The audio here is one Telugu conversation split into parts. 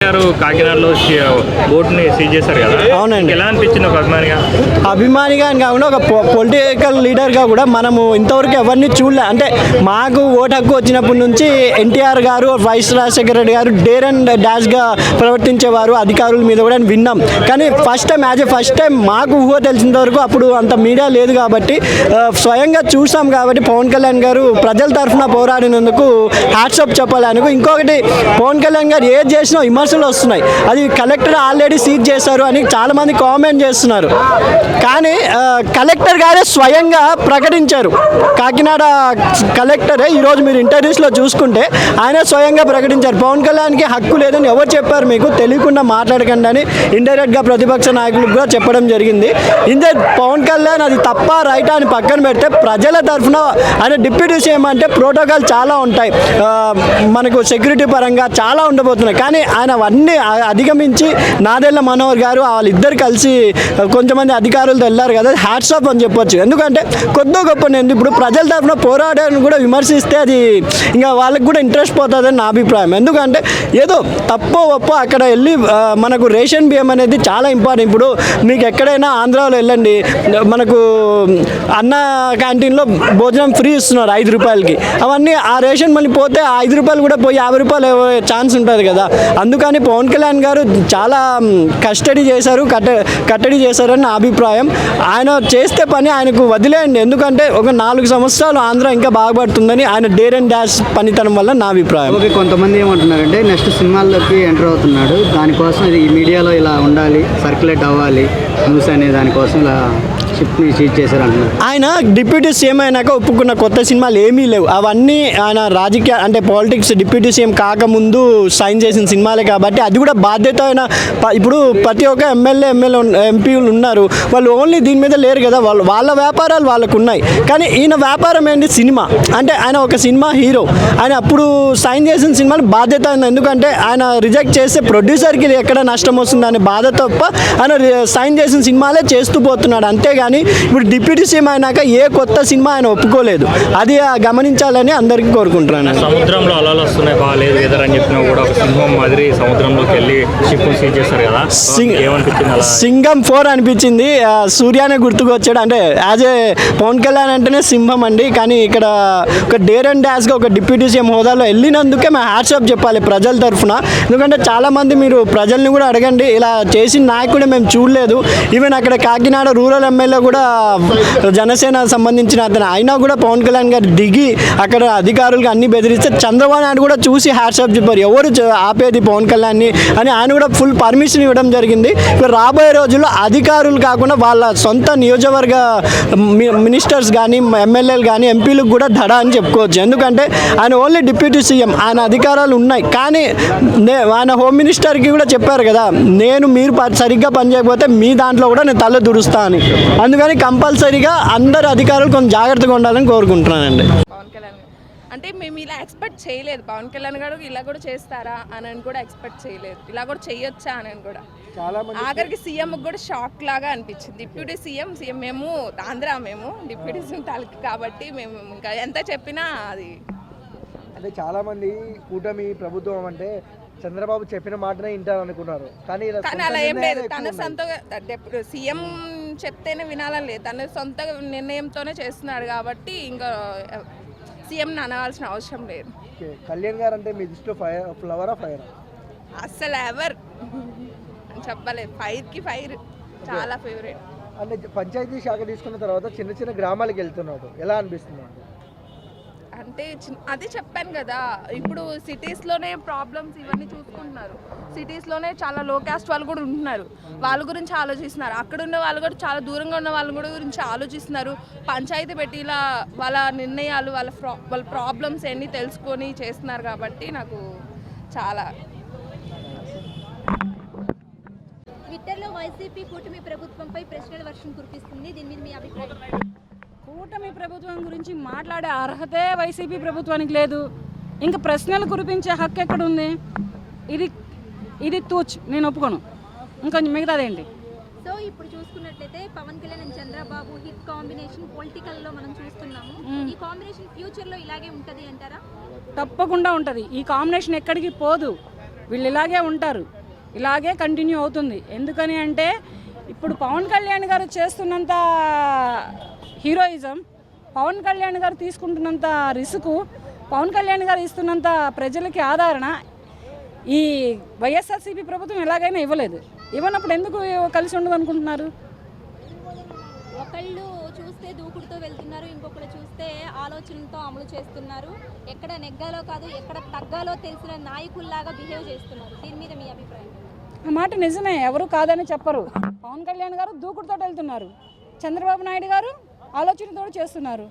గారు కాకినాడలో బోట్ని సీజ్ చేశారు కదా. అవునండి. ఎలా అనిపించింది ఒక అభిమానిగా అని కాకుండా ఒక పొలిటికల్ లీడర్గా కూడా మనము ఇంతవరకు ఎవరిని చూడలే. అంటే మాకు ఓటు హక్కు వచ్చినప్పటి నుంచి ఎన్టీఆర్ గారు, వైఎస్ రాజశేఖర రెడ్డి గారు డేర్ అండ్ డాష్గా ప్రవర్తించేవారు అధికారుల మీద కూడా విన్నాం. కానీ ఫస్ట్ టైం మాకు ఊహ తెలిసినంత వరకు అప్పుడు అంత మీడియా లేదు కాబట్టి స్వయంగా చూసాం కాబట్టి పవన్ కళ్యాణ్ గారు ప్రజల తరఫున పోరాడినందుకు హ్యాట్సాప్ చెప్పాలి అనుకో. ఇంకొకటి పవన్ కళ్యాణ్ గారు ఏది చేసినా విమర్శలు వస్తున్నాయి. అది కలెక్టర్ ఆల్రెడీ సీజ్ చేశారు అని చాలామంది కామెంట్ చేస్తున్నారు. కానీ కలెక్టర్ గారే స్వయంగా ప్రకటించారు. కాకినాడ కలెక్టరే ఈరోజు మీరు ఇంటర్వ్యూస్లో చూసుకుంటే ఆయన స్వయంగా ప్రకటించారు పవన్ కళ్యాణ్కి హక్కు లేదని ఎవరు చెప్పారు మీకు, తెలియకుండా మాట్లాడకండి అని ఇండైరెక్ట్గా ప్రతిపక్ష నాయకులకు కూడా చెప్పడం జరిగింది. ఇందే పవన్ కళ్యాణ్ అది తప్ప రైటా అని పక్కన పెడితే ప్రజల తరఫున ఆయన డిప్యూటీ సీఎం అంటే ప్రోటోకాల్ చాలా ఉంటాయి, మనకు సెక్యూరిటీ పరంగా చాలా ఉండబోతున్నాయి. కానీ ఆయన అవన్నీ అధిగమించి నాదెళ్ల మనోహర్ గారు వాళ్ళిద్దరు కలిసి కొంతమంది అధికారులతో వెళ్ళారు కదా, హ్యాట్స్ ఆఫ్ అని చెప్పొచ్చు. ఎందుకంటే కొద్దో గొప్ప నేను ఇప్పుడు ప్రజల తరఫున పోరాడాన్ని కూడా విమర్శిస్తే అది ఇంకా వాళ్ళకి కూడా ఇంట్రెస్ట్ పోతుందని నా అభిప్రాయం. ఎందుకంటే ఏదో తప్పో ఒప్పో అక్కడ వెళ్ళి మనకు రేషన్ బియ్యం అనేది చాలా ఇంపార్టెంట్. ఇప్పుడు మీకు ఎక్కడైనా ఆంధ్రాలో వెళ్ళండి, మనకు అన్న క్యాంటీన్లో భోజనం ఫ్రీ ఇస్తున్నారు 5 రూపాయలకి. అవన్నీ ఆ రేషన్ మళ్ళీ పోతే 5 రూపాయలు కూడా పోయి 50 రూపాయలు ఛాన్స్ ఉంటుంది కదా. అందుకని పవన్ కళ్యాణ్ గారు చాలా కట్టడి చేశారని నా అభిప్రాయం. ఆయన చేస్తే పని ఆయనకు వదిలేయండి. ఎందుకంటే ఒక 4 సంవత్సరాలు ఆంధ్ర ఇంకా బాగుపడుతుందని ఆయన డేర్ అండ్ డాష్ పనితనం వల్ల నా అభిప్రాయం. ఓకే, కొంతమంది ఏమంటున్నారంటే నెక్స్ట్ సినిమాల్లోకి ఎంటర్ అవుతున్నాడు, దానికోసం ఇది మీడియాలో ఇలా ఉండాలి, సర్క్యులేట్ అవ్వాలి న్యూస్ అనే దానికోసం ఇలా షిప్ని సీజ్ చేశారు అంటున్నారు. ఆయన డిప్యూటీ సీఎం అయినాక ఒప్పుకున్న కొత్త సినిమాలు ఏమీ లేవు. అవన్నీ ఆయన రాజకీయ అంటే పాలిటిక్స్ డిప్యూటీ సీఎం కాకముందు సైన్ చేసిన సినిమాలే కాబట్టి అది కూడా బాధ్యత అయిన. ఇప్పుడు ప్రతి ఒక్క ఎంపీలు ఉన్నారు, వాళ్ళు ఓన్లీ దీని మీద లేరు కదా, వాళ్ళ వ్యాపారాలు వాళ్ళకు ఉన్నాయి. కానీ ఈయన వ్యాపారం ఏంటి, సినిమా. అంటే ఆయన ఒక సినిమా హీరో, ఆయన అప్పుడు సైన్ చేసిన సినిమాలు బాధ్యత అయింది. ఎందుకంటే ఆయన రిజెక్ట్ చేస్తే ప్రొడ్యూసర్కి ఎక్కడ నష్టం వస్తుందనే బాధ తప్ప ఆయన సైన్ చేసిన సినిమాలే చేస్తూ పోతున్నాడు. అంతేగాని ఇప్పుడు డిప్యూటీ సీఎం అయినాక ఏ కొత్త సినిమా ఆయన ఒప్పుకోలేదు. అది గమనించాలని అందరికీ కోరుకుంటున్నాను. సముద్రంలో అలలు వస్తున్నాయి, బాగాలేదు వెదర్ అని చెప్పినా కూడా ఒక సింహం మాదిరి సముద్రంలోకి వెళ్ళి షిప్ సీజ్ చేస్తారు కదా, ఏమనిపించింది? సింగం 4 అనిపించింది. సూర్యానే గుర్తుకు వచ్చాడు. అంటే యాజ్ ఏ పవన్ కళ్యాణ్ అంటేనే సింహం అండి. కానీ ఇక్కడ ఒక డేర్ అండ్ డాష్గా ఒక డిప్యూటీ సీఎం హోదాలో వెళ్ళినందుకే మేము హ్యాట్సాప్ చెప్పాలి ప్రజల తరఫున. ఎందుకంటే చాలామంది మీరు ప్రజల్ని కూడా అడగండి, ఇలా చేసిన నాయకుడే మేము చూడలేదు. ఈవెన్ అక్కడ కాకినాడ రూరల్ ఎమ్మెల్యే కూడా జనసేన సంబంధించిన అతను అయినా కూడా పవన్ కళ్యాణ్ గారు దిగి అక్కడ అధికారులకు అన్ని బెదిరిస్తే చంద్రబాబు నాయుడు కూడా చూసి హ్యాట్సాప్ చెప్పారు, ఎవరు ఆపేది పవన్ కళ్యాణ్ని అని. ఆయన కూడా ఫుల్ పర్మిషన్ ఇవ్వడం జరిగింది. ఇప్పుడు రాబోయే రోజుల్లో అధికారులు కాకుండా వాళ్ళ సొంత నియోజకవర్గ మినిస్టర్స్ కానీ ఎమ్మెల్యేలు కానీ ఎంపీలకు కూడా దడ అని చెప్పుకోవచ్చు. ఎందుకంటే ఆయన ఓన్లీ డిప్యూటీ సీఎం, ఆయన అధికారాలు ఉన్నాయి. కానీ ఆయన హోమ్ మినిస్టర్కి కూడా చెప్పారు కదా, మీరు సరిగ్గా పనిచేయకపోతే మీ దాంట్లో కూడా నేను తల దురుస్తా అని. అందుకని కంపల్సరీగా అందరు అధికారులు కొంచెం జాగ్రత్తగా ఉండాలని కోరుకుంటున్నానండి. పవన్ కళ్యాణ్ అంటే మేము ఇలా ఎక్స్పెక్ట్ చేయలేదు. పవన్ కళ్యాణ్ గారు ఇలా కూడా చేస్తారా అని కూడా ఎక్స్పెక్ట్ చేయలేదు. ఇలా కూడా చేయొచ్చా అని కూడా ఆఖరికి సీఎం కూడా షాక్ లాగా అనిపించింది. డిప్యూటీ సీఎం మేము ఆంధ్ర, మేము డిప్యూటీ సీఎం తాలూకు కాబట్టి మేము ఇంకా ఎంత చెప్పినా అది. అంటే చాలామంది కూటమి ప్రభుత్వం అంటే చంద్రబాబు చెప్పిన మాటనే వింటారు అనుకున్నారు. కానీ అలా ఏం లేదు. తన సొంత సీఎం చెప్తేనే వినాలని లేదు, తన సొంత నిర్ణయంతోనే చేస్తున్నాడు కాబట్టి ఇంకా సీఎంని అనవలసిన అవసరం లేదు. కళ్యాణ్ గారు అంటే మీ దృష్టిలో ఫ్లవరా ఫైర్? అస్సలు ఎవర్ చెప్పలేదు, ఫైర్కి ఫైర్, చాలా ఫేవరెట్. అంటే పంచాయతీ శాఖ తీసుకున్న తర్వాత చిన్న చిన్న గ్రామాలకు వెళ్తున్నాడు, ఎలా అనిపిస్తుంది? అంటే అదే చెప్పాను కదా, ఇప్పుడు సిటీస్లోనే ప్రాబ్లమ్స్ ఇవన్నీ చూసుకుంటున్నారు. సిటీస్లోనే చాలా లో క్యాస్ట్ వాళ్ళు కూడా ఉంటున్నారు, వాళ్ళ గురించి ఆలోచిస్తున్నారు. అక్కడ ఉన్న వాళ్ళు కూడా చాలా దూరంగా ఉన్న వాళ్ళ కూడా గురించి ఆలోచిస్తున్నారు. పంచాయతీ పెట్టి ఇలా వాళ్ళ నిర్ణయాలు వాళ్ళ ప్రాబ్లమ్స్ అన్నీ తెలుసుకొని చేస్తున్నారు కాబట్టి నాకు చాలా. ట్విట్టర్లో వైసీపీ కూటమి ప్రభుత్వంపై ప్రశ్నల వర్షం కురిపిస్తుంది, దీని మీద మీ అభిప్రాయం? కూటమి ప్రభుత్వం గురించి మాట్లాడే అర్హతే వైసీపీ ప్రభుత్వానికి లేదు. ఇంకా ప్రశ్నలు కురిపించే హక్కు ఎక్కడుంది? ఇది తూచ్, నేను ఒప్పుకోను. ఇంకా మిగతాదేంటి? సో ఇప్పుడు చూసుకున్నట్లయితే Pawan Kalyan and Chandrababu hit combination పొలిటికల్లో మనం చూస్తున్నాము. ఈ కాంబినేషన్ ఫ్యూచర్లో ఇలాగే ఉంటుంది అంటారా? తప్పకుండా ఉంటుంది. ఈ కాంబినేషన్ ఎక్కడికి పోదు. వీళ్ళు ఇలాగే ఉంటారు, ఇలాగే కంటిన్యూ అవుతుంది. ఎందుకని అంటే ఇప్పుడు పవన్ కళ్యాణ్ గారు చేస్తున్నంత హీరోయిజం, పవన్ కళ్యాణ్ గారు తీసుకుంటున్నంత రిస్క్, పవన్ కళ్యాణ్ గారు ఇస్తున్నంత ప్రజలకి ఆదరణ ఈ వైఎస్ఆర్సీపీ ప్రభుత్వం ఎలాగైనా ఇవ్వలేదు. ఇవ్వనప్పుడు ఎందుకు కలిసి ఉండదు అనుకుంటున్నారు? ఒకళ్ళు చూస్తే దూకుడుతో వెళ్తున్నారు, ఇంకొకరు చూస్తే ఆలోచనలతో అమలు చేస్తున్నారు. ఎక్కడ నెగ్గాలో కాదు, ఎక్కడ తగ్గాలో తెలిసిన నాయకుల్లాగా బిహేవ్ చేస్తున్నారు. దీని మీద మీ అభిప్రాయం? ఆ మాట నిజమే, ఎవరు కాదని చెప్పరు. పవన్ కళ్యాణ్ గారు దూకుడుతో వెళ్తున్నారు, చంద్రబాబు నాయుడు గారు ఆలోచనతో చేస్తున్నారు.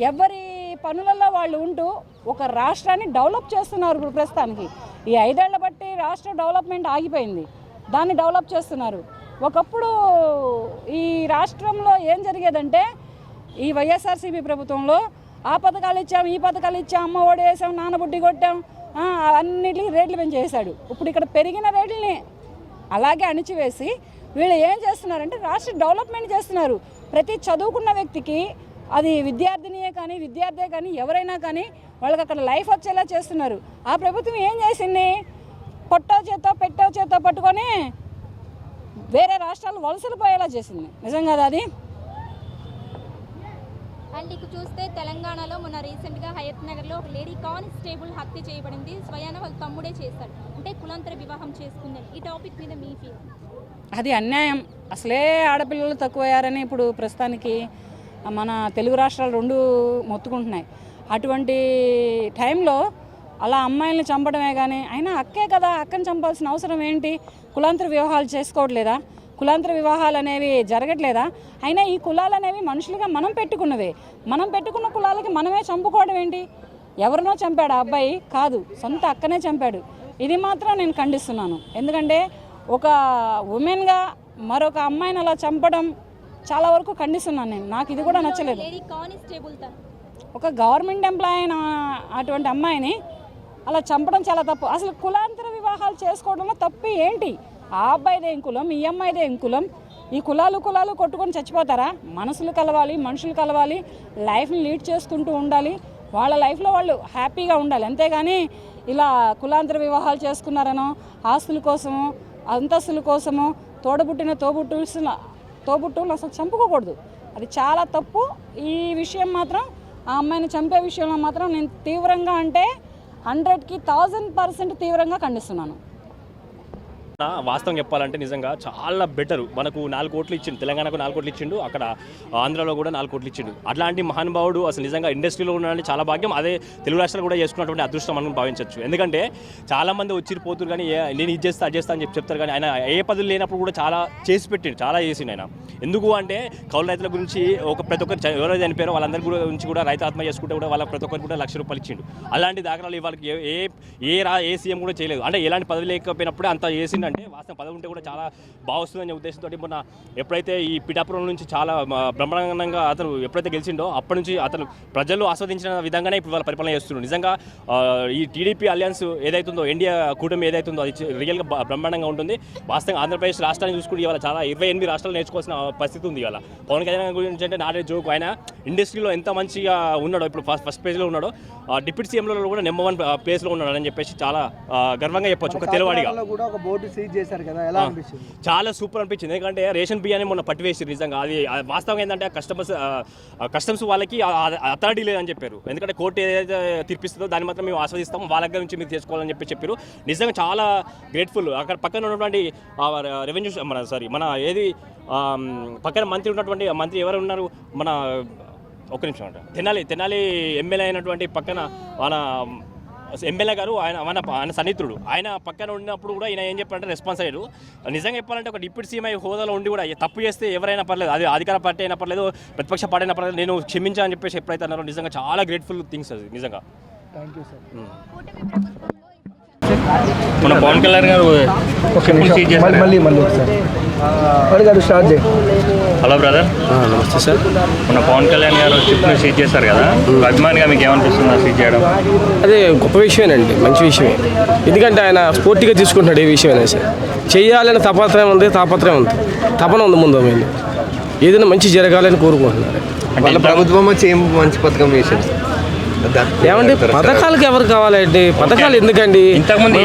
ఎవరి పనులలో వాళ్ళు ఉంటూ ఒక రాష్ట్రాన్ని డెవలప్ చేస్తున్నారు. ఇప్పుడు ప్రస్తుతానికి ఈ 5 ఏళ్ల బట్టి రాష్ట్ర డెవలప్మెంట్ ఆగిపోయింది, దాన్ని డెవలప్ చేస్తున్నారు. ఒకప్పుడు ఈ రాష్ట్రంలో ఏం జరిగేదంటే ఈ వైఎస్ఆర్సీపీ ప్రభుత్వంలో ఆ పథకాలు ఇచ్చాం, ఈ పథకాలు ఇచ్చాం, అమ్మ ఒడి వేసాం, నానబుడ్డి కొట్టాం, అన్నిటికీ రేట్లు పెంచేసాడు. ఇప్పుడు ఇక్కడ పెరిగిన రేట్లని అలాగే అణిచివేసి వీళ్ళు ఏం చేస్తున్నారంటే రాష్ట్ర డెవలప్మెంట్ చేస్తున్నారు. ప్రతి చదువుకున్న వ్యక్తికి, అది విద్యార్థినియే కానీ విద్యార్థే కానీ ఎవరైనా కానీ వాళ్ళకి అక్కడ లైఫ్ వచ్చేలా చేస్తున్నారు. ఆ ప్రభుత్వం ఏం చేసింది? పొట్టో చేతో పెట్టో చేతో పట్టుకొని వేరే రాష్ట్రాలు వలసలు పోయేలా చేసింది. నిజం కదా అది? అండ్ ఇక చూస్తే తెలంగాణలో మొన్న రీసెంట్గా హయత్ నగర్లో ఒక లేడీ కానిస్టేబుల్ హత్య చేయబడింది. స్వయాన వాళ్ళ తమ్ముడే చేశాడు, అంటే కులాంతర వివాహం చేసుకుందని. ఈ టాపిక్ మీద మీ ఫీల్? అది అన్యాయం. అసలే ఆడపిల్లలు తక్కువయ్యారని ఇప్పుడు ప్రస్తుతానికి మన తెలుగు రాష్ట్రాలు 2 మొత్తుకుంటున్నాయి. అటువంటి టైంలో అలా అమ్మాయిల్ని చంపడమే కానీ, అయినా అక్కే కదా, అక్కని చంపాల్సిన అవసరం ఏంటి? కులాంతర వివాహాలు చేసుకోవట్లేదా? కులాంతర వివాహాలు అనేవి జరగట్లేదా? అయినా ఈ కులాలు అనేవి మనుషులుగా మనం పెట్టుకున్నవే. మనం పెట్టుకున్న కులాలకి మనమే చంపుకోవడం ఏంటి? ఎవరినో చంపాడు ఆ అబ్బాయి కాదు, సొంత అక్కనే చంపాడు. ఇది మాత్రం నేను ఖండిస్తున్నాను. ఎందుకంటే ఒక ఉమెన్గా మరొక అమ్మాయిని అలా చంపడం చాలా వరకు ఖండిస్తున్నాను నేను. నాకు ఇది కూడా నచ్చలేదు. ఒక గవర్నమెంట్ ఎంప్లాయ్ అయిన అటువంటి అమ్మాయిని అలా చంపడం చాలా తప్పు. అసలు కులాంతర వివాహాలు చేసుకోవడంలో తప్పు ఏంటి? ఆ అబ్బాయిదేం కులం, ఈ అమ్మాయిదేం కులం? ఈ కులాలు కొట్టుకొని చచ్చిపోతారా? మనసులు కలవాలి, మనుషులు కలవాలి, లైఫ్ని లీడ్ చేసుకుంటూ ఉండాలి, వాళ్ళ లైఫ్లో వాళ్ళు హ్యాపీగా ఉండాలి. అంతేగాని ఇలా కులాంతర వివాహాలు చేసుకున్నారనో, ఆస్తుల కోసమో, అంతస్తుల కోసమో తోడబుట్టిన తోబుట్టువులు అసలు చంపుకోకూడదు. అది చాలా తప్పు. ఈ విషయం మాత్రం, ఆ అమ్మాయిని చంపే విషయంలో మాత్రం నేను తీవ్రంగా, అంటే 100కి 1000% తీవ్రంగా ఖండిస్తున్నాను. వాస్తవం చెప్పాలంటే నిజంగా చాలా బెటర్. మనకు 4 కోట్లు ఇచ్చిండు, తెలంగాణకు 4 కోట్లు ఇచ్చిండు, అక్కడ ఆంధ్రాలో కూడా 4 కోట్లు ఇచ్చిండు. అట్లాంటి మహానుభావుడు అసలు నిజంగా ఇండస్ట్రీలో ఉన్నాడని చాలా భాగ్యం. అదే తెలుగు రాష్ట్రాలు కూడా చేసుకున్నటువంటి అదృష్టం మనం భావించవచ్చు. ఎందుకంటే చాలామంది వచ్చిపోతురు కానీ నేను ఇది చేస్తా అది చేస్తా అని చెప్తారు, కానీ ఆయన ఏ పదవులు లేనప్పుడు కూడా చాలా చేసి పెట్టిండు, చాలా చేసిండు ఆయన. ఎందుకు అంటే కౌలు రైతుల గురించి ప్రతి ఒక్కరు ఎవరైతే చనిపోయారో వాళ్ళందరి గురించి కూడా రైతు ఆత్మ చేసుకుంటే కూడా వాళ్ళ ప్రతి ఒక్కరికి కూడా ₹1,00,000 ఇచ్చిండు. అలాంటి దాఖలాలు వాళ్ళకి ఏ సీఎం కూడా చేయలేదు. అంటే ఎలాంటి పదవి లేకపోయినప్పుడే అంత చేసిండు. అంటే వాస్తవం పదవి ఉంటే కూడా చాలా బాగా వస్తుందనే ఉద్దేశంతో మొన్న ఎప్పుడైతే ఈ పిఠాపురం నుంచి చాలా బ్రహ్మాండంగా అతను ఎప్పుడైతే గెలిచిండో అప్పటి నుంచి అతను ప్రజలు ఆస్వాదించిన విధంగానే ఇప్పుడు వాళ్ళ పరిపాలన చేస్తున్నారు. నిజంగా ఈ టీడీపీ అలయన్స్ ఏదైతుందో, ఇండియా కూటమి ఏదైతుందో అది రియల్గా బ్రహ్మాండంగా ఉంటుంది. వాస్తవంగా ఆంధ్రప్రదేశ్ రాష్ట్రాన్ని చూసుకుంటే ఇవాళ చాలా 28 రాష్ట్రాలు నేర్చుకోవాల్సిన పరిస్థితి ఉంది. ఇవాళ పవన్ కళ్యాణ్ గురించి అంటే నాడే జోక్, ఆయన ఇండస్ట్రీలో ఎంత మంచిగా ఉన్నాడో, ఇప్పుడు ఫస్ట్ పేజ్లో ఉన్నాడో, డిప్యూటీ సీఎంలో కూడా నెంబర్ 1 ప్లేస్లో ఉన్నాడు అని చెప్పేసి చాలా గర్వంగా చెప్పొచ్చు. ఒక తెలుగువాడిగా చాలా సూపర్ అనిపించింది. ఎందుకంటే రేషన్ బియ్యాన్ని మొన్న పట్టివేసారు. నిజంగా అది వాస్తవంగా ఏంటంటే కస్టమ్స్ వాళ్ళకి అథారిటీ లేదని చెప్పారు. ఎందుకంటే కోర్టు ఏదైతే తీర్పిస్తుందో దాన్ని మాత్రం మేము ఆస్వాదిస్తాం, వాళ్ళ దగ్గర నుంచి మీరు చేసుకోవాలని చెప్పారు. నిజంగా చాలా గ్రేట్ఫుల్. అక్కడ పక్కన ఉన్నటువంటి రెవెన్యూ మన ఏది పక్కన మంత్రి ఉన్నటువంటి మంత్రి ఎవరు ఉన్నారు, మన ఒక్క నిమిషం అంట, తెనాలి ఎమ్మెల్యే అయినటువంటి పక్కన మన ఎమ్మెల్యే గారు, ఆయన సన్నిహితుడు, ఆయన పక్కన ఉన్నప్పుడు కూడా ఈయన ఏం చెప్పారంటే రెస్పాన్స్ అయ్యారు. నిజంగా చెప్పాలంటే ఒక డిప్యూటీ సీఎం హోదాలో ఉండి కూడా తప్పు చేస్తే ఎవరైనా పర్లేదు, అది అధికార పార్టీ అయినా పర్లేదు, ప్రతిపక్ష పార్టీ అయినా పర్లేదు, నేను క్షమించా అని చెప్పేసి ఎప్పుడైతే అన్నారో నిజంగా చాలా గ్రేట్ఫుల్ థింగ్స్ అది నిజంగా. మన పవన్ కళ్యాణ్ గారు హలో బ్రదర్. నమస్తే సార్. మన పవన్ కళ్యాణ్ గారు షిప్ని సీజ్ చేశారు కదా, అభిమానిగా మీకు ఏమనిపిస్తుంది సీజ్ చేయడం? అదే గొప్ప విషయమేనండి, మంచి విషయమే. ఎందుకంటే ఆయన స్ఫూర్తిగా తీసుకుంటున్నాడు ఏ విషయం అయినా సరే. చేయాలని తాపత్రయం ఉంది, తపన ఉంది ముందు మీద, ఏదైనా మంచి జరగాలని కోరుకుంటున్నారు. వాళ్ళ ప్రభుత్వం వచ్చి ఏం మంచి పథకం చేశారు? ఏమండి పథకాలకి ఎవరు కావాలండి? పథకాలు ఎందుకండి?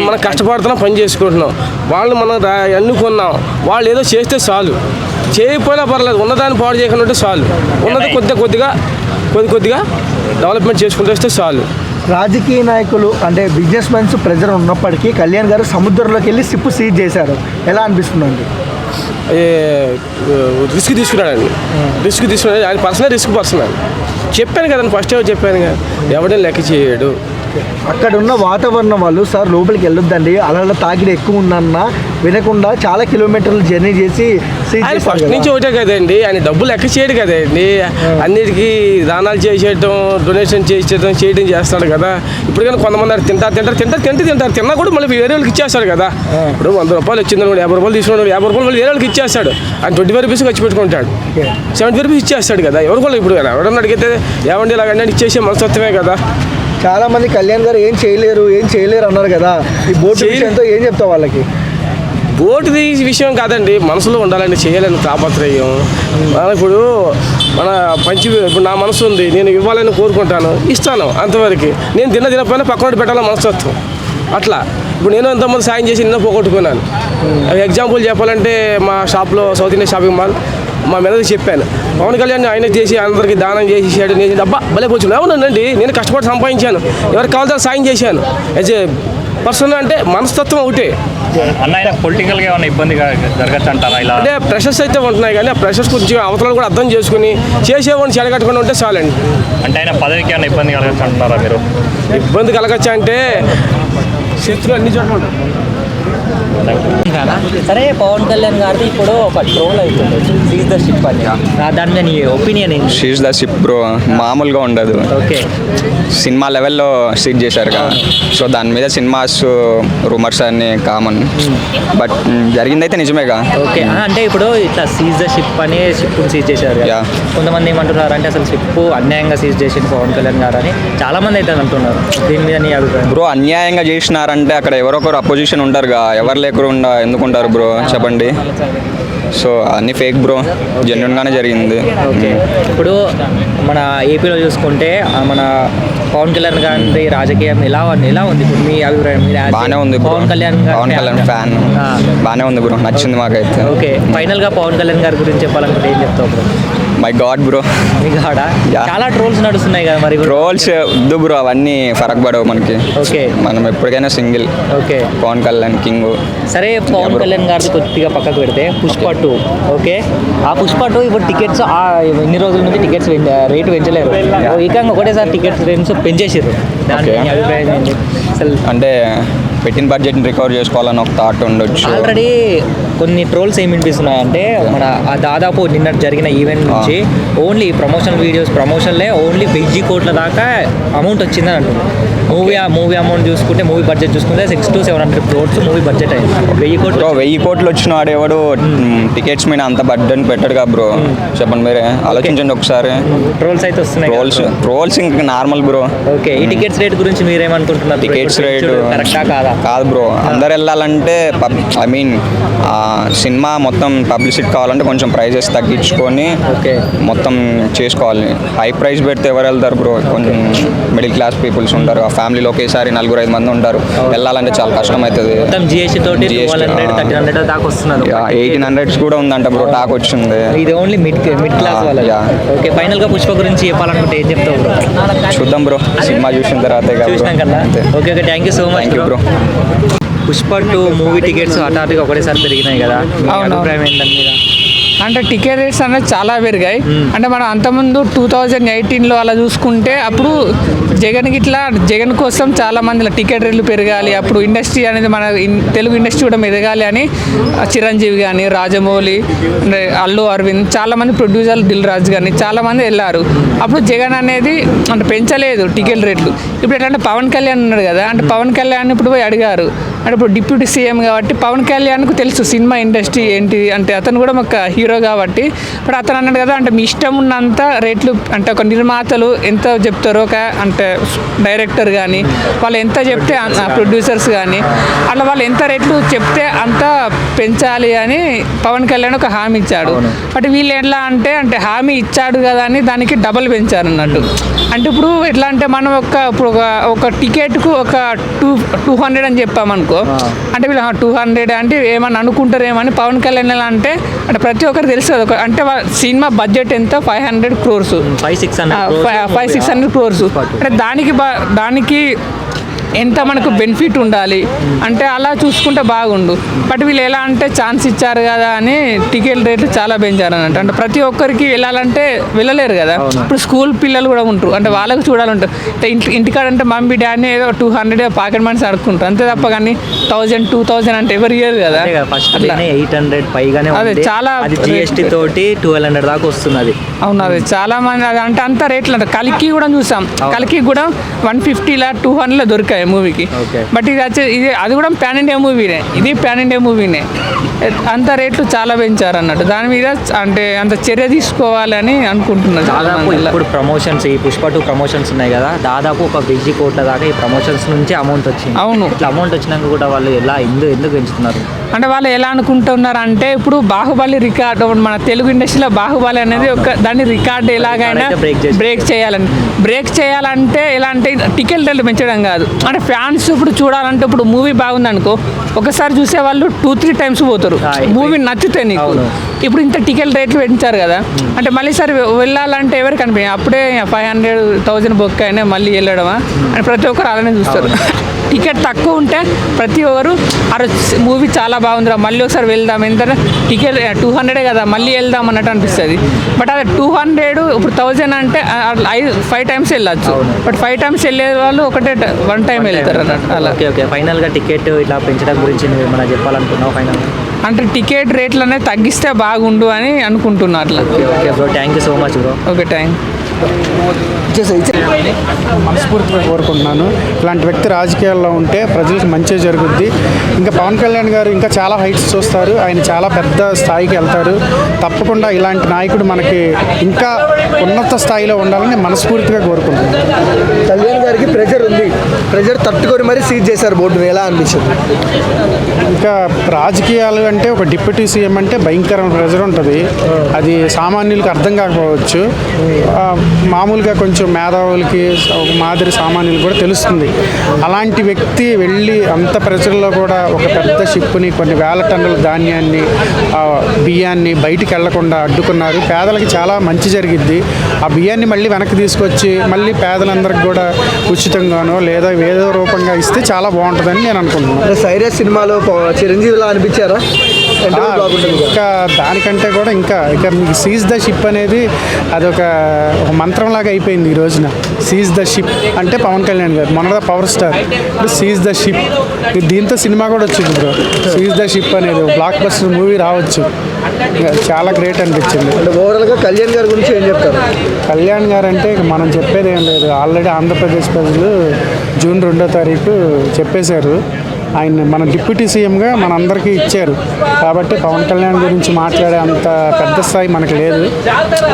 మనం కష్టపడుతున్నాం, పని చేసుకుంటున్నాం, వాళ్ళు మనం ఎన్నుకున్నాం, వాళ్ళు ఏదో చేస్తే చాలు, చేయకపోయినా పర్లేదు, ఉన్నదాన్ని పాడు చేయకుండా ఉంటే చాలు, ఉన్నది కొద్దిగా డెవలప్మెంట్ చేసుకుంటూ వస్తే చాలు. రాజకీయ నాయకులు అంటే బిజినెస్ మెన్స్ ప్రెజర్ ఉన్నప్పటికీ కళ్యాణ్ గారు సముద్రంలోకి వెళ్ళి షిప్ సీజ్ చేశారు. ఎలా అనిపిస్తుందండి? రిస్క్ తీసుకున్నాడండి. ఆయన పర్సనల్ రిస్క్ చెప్పాను కదండి, ఫస్ట్ చెప్పాను కదా, ఎవడైనా లెక్క చేయడు. అక్కడ ఉన్న వాతావరణం వాళ్ళు సార్ లోపలికి వెళ్ళొద్దండి, అలా తాకిడి ఎక్కువ ఉందన్న వినకుండా చాలా కిలోమీటర్లు జర్నీ చేసి ఆయన ఫస్ట్ నుంచి ఒకటే కదండి, ఆయన డబ్బులు లెక్క చేయడు కదండి, అన్నిటికీ దానాలు చేసేయటం, డొనేషన్ చేయడం చేస్తాడు కదా. ఇప్పుడు కానీ కొంతమంది తింటారు, తిన్నా కూడా మళ్ళీ వేరే వాళ్ళకి ఇచ్చేస్తాడు కదా. ఇప్పుడు 100 రూపాయలు వచ్చింది, 50 రూపాయలు తీసుకున్నాడు, 50 రూపాయలు మళ్ళీ వేరే వాళ్ళకి ఇచ్చేస్తాడు. ఆయన 25 రూపీస్ ఖర్చు పెట్టుకుంటాడు, 70 రూపీస్ ఇచ్చేస్తాడు కదా. ఎవరు ఇప్పుడు ఎవరన్నా అడిగితే ఏమండి ఇలాగంటే ఇచ్చేసే మనస్తత్వమే కదా. చాలా మంది కళ్యాణ్ గారు ఏం చేయలేరు అన్నారు కదా, ఈ బోటు విషయంతో ఏం చెప్తావు వాళ్ళకి? బోటుది విషయం కాదండి, మనసులో ఉండాలని, చేయాలని తాపత్రయం. ఇప్పుడు ఇప్పుడు నా మనసు ఉంది, నేను ఇవ్వాలని కోరుకుంటాను, ఇస్తాను, అంతవరకు. నేను తినపోయినా పక్కన పెట్టాలని మనస్తత్వం అట్లా. ఇప్పుడు నేను ఎంతమంది సాయం చేసి నిన్న పోగొట్టుకున్నాను. ఎగ్జాంపుల్ చెప్పాలంటే మా షాప్లో సౌత్ ఇండియా షాపింగ్ మాల్ మా మేనేజర్ చెప్పాను, పవన్ కళ్యాణ్ ఆయన చేసి అందరికీ దానం చేసేసాడు, నేను డబ్బా భలే కూర్చున్నాను. అవునండి, నేను కష్టపడి సంపాదించాను, ఎవరికి కావాల్సిన సాయం చేశాను. యాజ్ ఏ పర్సన్ అంటే మనస్తత్వం ఒకటే. అన్న పొలిటికల్గా ఏమైనా ఇబ్బందిగా జరగచ్చు అంటారా? ఇలా అంటే ప్రెషర్స్ అయితే ఉంటున్నాయి, కానీ ఆ ప్రెషర్స్ కొంచెం అవతలను కూడా అర్థం చేసుకుని చేసేవాడిని చెడగట్టుకుని ఉంటే చాలండి. అంటే ఆయన పదవికి ఏమైనా ఇబ్బంది కలగచ్చు అంటారా మీరు? ఇబ్బంది కలగచ్చా అంటే శత్రులు అన్ని చోట్ల ఉంటారు. సరే, పవన్ కళ్యాణ్ గారిది ఇప్పుడు ఒక ట్రోల్ అవుతుంది, సీజ్ ద షిప్ అని. దాని మీద నీ ఒపీనియన్ ఏంటి? సీజ్ ద షిప్ బ్రో మామూలుగా ఉండదు. ఓకే, సినిమా లెవెల్లో సీజ్ చేశారు కదా, సో దాని మీద సినిమాస్ రూమర్స్ అన్ని కామన్, బట్ జరిగిందైతే నిజమేగా. ఓకే, అంటే ఇప్పుడు ఇట్లా సీజ్ ద షిప్ అని షిప్ని సీజ్ చేశారు కదా. కొంతమంది ఏమంటున్నారు అంటే అసలు షిప్ అన్యాయంగా సీజ్ చేసింది పవన్ కళ్యాణ్ గారు అని చాలా మంది అయితే అంటున్నారు. దీని మీద నీ అభిప్రాయం? బ్రో అన్యాయంగా చేసినారంటే అక్కడ ఎవరొకరు అపోజిషన్ ఉంటారుగా, ఎవరు లేకుండా ఎందుకుంటారు బ్రో చెప్పండి. సో అన్ని ఫేక్ బ్రో, జెన్యున్గానే జరిగింది. ఓకే, ఇప్పుడు మన ఏపీలో చూసుకుంటే మన పవన్ కళ్యాణ్ గారి రాజకీయం ఎలా ఉంది ఇప్పుడు మీ అభిప్రాయం? బాగానే ఉంది బ్రో, పవన్ కళ్యాణ్ ఫ్యాన్ బాగానే ఉంది బ్రో, నచ్చింది మాకైతే. ఓకే, ఫైనల్గా పవన్ కళ్యాణ్ గారి గురించి చెప్పాలనుకుంటే ఏం చెప్తావు బ్రో? మై గాడ్ బ్రో, మీ గాడా? చాలా ట్రోల్స్ నడుస్తున్నాయి కదా మరి. ట్రోల్స్ వద్దు బ్రో, అవన్నీ ఫరక్ పడవు మనకి. ఓకే, మనం ఎప్పటికైనా single. Okay, Pawan Kalyan king. సరే, పవన్ కళ్యాణ్ గారిది కొద్దిగా పక్కకు పెడితే పుష్ప 2. ఓకే, ఆ పుష్ప 2 ఇప్పుడు టికెట్స్ ఇన్ని రోజుల నుంచి టికెట్స్ రేటు పెంచలేరు, ఏకంగా ఒకటేసారి టికెట్స్ రేట్స్ పెంచేసారు. దాని అభిప్రాయం ఏంటి అసలు? అంటే పెట్టిన బడ్జెట్ని రికవర్ చేసుకోవాలని ఒక థాట్ ఉండొచ్చు. ఆల్రెడీ కొన్ని ట్రోల్స్ ఏమి వినిపిస్తున్నాయంటే మన దాదాపు నిన్న జరిగిన ఈవెంట్ నుంచి ఓన్లీ ప్రమోషన్ వీడియోస్ ప్రమోషన్లే ఓన్లీ 1000 కోట్ల దాకా అమౌంట్ వచ్చిందని అంటున్నారు. మూవీ అమౌంట్ చూసుకుంటే, మూవీ బడ్జెట్ చూసుకుంటే 600 to 700 crores మూవీ బడ్జెట్ అయింది. 1000 కోట్లు వచ్చిన వాడు ఎవడు టికెట్స్ మీద అంత బడ్జెట్ పెట్టడుగా బ్రో, చెప్పండి మీరే ఆలోచించండి ఒకసారి. ట్రోల్స్ అయితే వస్తున్నాయి, ట్రోల్స్ ఇంకా నార్మల్ బ్రో. ఓకే, ఈ టికెట్స్ రేట్ గురించి మీరేమనుకుంటున్నారు? టికెట్స్ రేట్ కరెక్టా కాదా? కాదు బ్రో, అందరు వెళ్ళాలంటే ఐ మీన్ సినిమా మొత్తం పబ్లిసిటీ కావాలంటే కొంచెం ప్రైజెస్ తగ్గించుకొని మొత్తం చేసుకోవాలి. హై ప్రైస్ పెడితే ఎవరు వెళ్తారు బ్రో? కొంచెం మిడిల్ క్లాస్ పీపుల్స్ ఉంటారు, ఆ ఫ్యామిలీలో ఒకేసారి 4-5 మంది ఉంటారు, వెళ్ళాలంటే చాలా కష్టం అవుతుంది. 1800 కూడా ఉందంట బ్రో, టాక్ వచ్చింది. ఇది ఓన్లీ మిడ్ క్లాస్ వాళ్ళ. ఓకే, ఫైనల్ గా పుష్ప గురించి చెప్పాలనుకుంటే ఏం చెప్తావు బ్రో? చూద్దాం బ్రో, సినిమా చూసిన తర్వాత. Okay, thank you so much bro. Pushpa 2 movie tickets హఠాత్తుగా ఒకటేసారి పెరిగినాయి కదా, అభిప్రాయం ఏంటంటే? అంటే టికెట్ రేట్స్ అనేది చాలా పెరిగాయి. అంటే మనం అంతకుముందు 2018లో అలా చూసుకుంటే అప్పుడు జగన్ కోసం చాలా మంది టికెట్ రేట్లు పెరగాలి, అప్పుడు ఇండస్ట్రీ అనేది మన తెలుగు ఇండస్ట్రీ కూడా ఎదగాలి అని చిరంజీవి కానీ, రాజమౌళి, అల్లు అరవింద్, చాలామంది ప్రొడ్యూసర్లు, దిల్ రాజు కానీ చాలామంది వెళ్ళారు. అప్పుడు జగన్ అనేది అంటే పెంచలేదు టికెట్ రేట్లు. ఇప్పుడు ఎట్లా అంటే పవన్ కళ్యాణ్ ఉన్నాడు కదా, అంటే పవన్ కళ్యాణ్ ఇప్పుడు పోయి అడిగారు, అంటే ఇప్పుడు డిప్యూటీ సీఎం కాబట్టి పవన్ కళ్యాణ్కు తెలుసు సినిమా ఇండస్ట్రీ ఏంటి, అంటే అతను కూడా ఒక హీరో కాబట్టి ఇప్పుడు అతను అన్నాడు కదా, అంటే మీ ఇష్టం ఉన్నంత రేట్లు, అంటే ఒక నిర్మాతలు ఎంత చెప్తారో, ఒక అంటే డైరెక్టర్ కానీ వాళ్ళు ఎంత చెప్తే, ప్రొడ్యూసర్స్ కానీ అట్లా వాళ్ళు ఎంత రేట్లు చెప్తే అంత పెంచాలి అని పవన్ కళ్యాణ్ ఒక హామీ ఇచ్చాడు. బట్ వీళ్ళు ఎట్లా అంటే హామీ ఇచ్చాడు కదా అని దానికి డబల్ పెంచారు అన్నట్టు. అంటే ఇప్పుడు ఎట్లా అంటే మనం ఒక టికెట్కు ఒక 200 అని చెప్పామనుకో, అంటే వీళ్ళు 200 అంటే ఏమని అనుకుంటారేమని. పవన్ కళ్యాణ్ ఎలా అంటే ప్రతి ఒక్కరు తెలుసు అంటే సినిమా బడ్జెట్ ఎంత 500 crores 500-600 crores. అంటే దానికి ఎంత మనకు బెనిఫిట్ ఉండాలి అంటే అలా చూసుకుంటే బాగుండు. బట్ వీళ్ళు ఎలా అంటే ఛాన్స్ ఇచ్చారు కదా అని టికెట్ రేట్లు చాలా పెంచారు అన్నట్టు. అంటే ప్రతి ఒక్కరికి వెళ్ళాలంటే వెళ్ళలేరు కదా. ఇప్పుడు స్కూల్ పిల్లలు కూడా ఉంటారు, అంటే వాళ్ళకి చూడాలంటారు. ఇంటికాడ అంటే మమ్మీ డాడీ ఏదో 200 పాకెట్ మనీస్ అడుక్కుంటారు అంతే తప్ప, కానీ 1000-2000 అంటే ఎవరు ఇయ్యరు కదా. 800 పైగానే అదే చాలా జిఎస్టీ తోటి 1200 దాకా వస్తుంది. అవును, అది చాలా మంది అంటే అంత రేట్లు అంటే కలికి కూడా చూసాం. కలికి కూడా 150 200 దొరికాయి మూవీకి. బట్ అది కూడా పాన్ ఇండియా మూవీనే, ఇది పాన్ ఇండియా మూవీనే. అంత రేట్లు చాలా పెంచారు అన్నట్టు. దాని మీద అంటే అంత చర్య తీసుకోవాలని అనుకుంటున్నారు. దాదాపు ఇప్పుడు ప్రమోషన్స్, ఈ పుష్ప 2 ప్రమోషన్స్ ఉన్నాయి కదా, దాదాపు 1,000 కోట్ల దాకా ఈ ప్రమోషన్స్ నుంచి అమౌంట్ వచ్చింది. అవును, ఇట్లా అమౌంట్ వచ్చినాక కూడా వాళ్ళు ఎందుకు పెంచుతున్నారు అంటే వాళ్ళు ఎలా అనుకుంటున్నారు అంటే ఇప్పుడు బాహుబలి రికార్డు, మన తెలుగు ఇండస్ట్రీలో బాహుబలి అనేది దాని రికార్డు ఎలాగైనా బ్రేక్ చేయాలంటే ఎలా అంటే టికెట్ రేట్లు పెంచడం కాదు. అంటే ఫ్యాన్స్ ఇప్పుడు చూడాలంటే ఇప్పుడు మూవీ బాగుంది అనుకో, ఒకసారి చూసే వాళ్ళు 2-3 times పోతారు మూవీ నచ్చితే నీకు. ఇప్పుడు ఇంత టికెట్ రేట్లు పెంచారు కదా, అంటే మళ్ళీ సరే వెళ్ళాలంటే ఎవరు కనిపించాయి. అప్పుడే 500-1000 బొక్క అయినా మళ్ళీ వెళ్ళడమా అని ప్రతి ఒక్కరు అలానే చూస్తారు. టికెట్ తక్కువ ఉంటే ప్రతి ఒక్కరు మూవీ చాలా బాగుందిరా మళ్ళీ ఒకసారి వెళ్దాం, ఎందుకంటే టికెట్ 200 కదా మళ్ళీ వెళ్దాం అన్నట్టు అనిపిస్తుంది. బట్ అదే 200 ఇప్పుడు 1000 అంటే 5 times వెళ్ళచ్చు. బట్ 5 times వెళ్ళే వాళ్ళు ఒకటే 1 time వెళ్తారు అన్నట్టు. అలా ఓకే. ఫైనల్గా టికెట్ ఇట్లా పెంచడం గురించి నువ్వు ఏమైనా చెప్పాలనుకున్నావు ఫైనల్? అంటే టికెట్ రేట్లు అనేది తగ్గిస్తే బాగుండు అని అనుకుంటున్నా అట్లా. Okay bro, thank you so much bro. Okay, thank మనస్ఫూర్తిగా కోరుకుంటున్నాను. ఇలాంటి వ్యక్తి రాజకీయాల్లో ఉంటే ప్రజలకు మంచి జరుగుద్ది. ఇంకా పవన్ కళ్యాణ్ గారు ఇంకా చాలా హైట్స్ చూస్తారు, ఆయన చాలా పెద్ద స్థాయికి వెళ్తారు. తప్పకుండా ఇలాంటి నాయకుడు మనకి ఇంకా ఉన్నత స్థాయిలో ఉండాలని మనస్ఫూర్తిగా కోరుకుంటున్నాను. కళ్యాణ్ గారికి ప్రెజర్ ఉంది, ప్రెజర్ తట్టుకొని మరీ సీజ్ చేశారు బోర్డు, ఎలా అనిపించింది? ఇంకా రాజకీయాలు అంటే ఒక డిప్యూటీ సీఎం అంటే భయంకరమైన ప్రెజర్ ఉంటుంది. అది సామాన్యులకు అర్థం కాకపోవచ్చు, మామూలుగా కొంచెం మేధావులకి ఒక మాదిరి సామాన్యులు కూడా తెలుస్తుంది. అలాంటి వ్యక్తి వెళ్ళి అంత ప్రెజర్లో కూడా ఒక పెద్ద షిప్ని, కొన్ని వేల టన్నుల ధాన్యాన్ని, బియ్యాన్ని బయటికి వెళ్లకుండా అడ్డుకున్నారు. పేదలకి చాలా మంచి జరిగిద్ది. ఆ బియ్యాన్ని మళ్ళీ వెనక్కి తీసుకొచ్చి మళ్ళీ పేదలందరికీ కూడా ఉచితంగానో లేదా ఏదో రూపంగా ఇస్తే చాలా బాగుంటుందని నేను అనుకుంటున్నాను. సైరస్ సినిమాలో చిరంజీవిలా అనిపించారా? ఇంకా దానికంటే కూడా ఇంకా మీకు సీజ్ ద షిప్ అనేది అదొక మంత్రంలాగా అయిపోయింది ఈ రోజున. సీజ్ ద షిప్ అంటే పవన్ కళ్యాణ్ గారు మొన్న పవర్ స్టార్, ఇప్పుడు సీజ్ ద షిప్. దీంతో సినిమా కూడా వచ్చింది బ్రో. సీజ్ ద షిప్ అనేది బ్లాక్ బస్టర్ మూవీ రావచ్చు. చాలా గ్రేట్ అనిపించింది. అంటే ఓవరాల్గా కళ్యాణ్ గారి గురించి ఏం చెప్తారు? కళ్యాణ్ గారు అంటే మనం చెప్పేది ఏం లేదు. ఆల్రెడీ ఆంధ్రప్రదేశ్ ప్రజలు June 2వ తారీఖు చెప్పేశారు. ఆయన మన డిప్యూటీ సీఎంగా మనందరికీ ఇచ్చారు. కాబట్టి పవన్ కళ్యాణ్ గురించి మాట్లాడే అంత పెద్ద స్థాయి మనకు లేదు.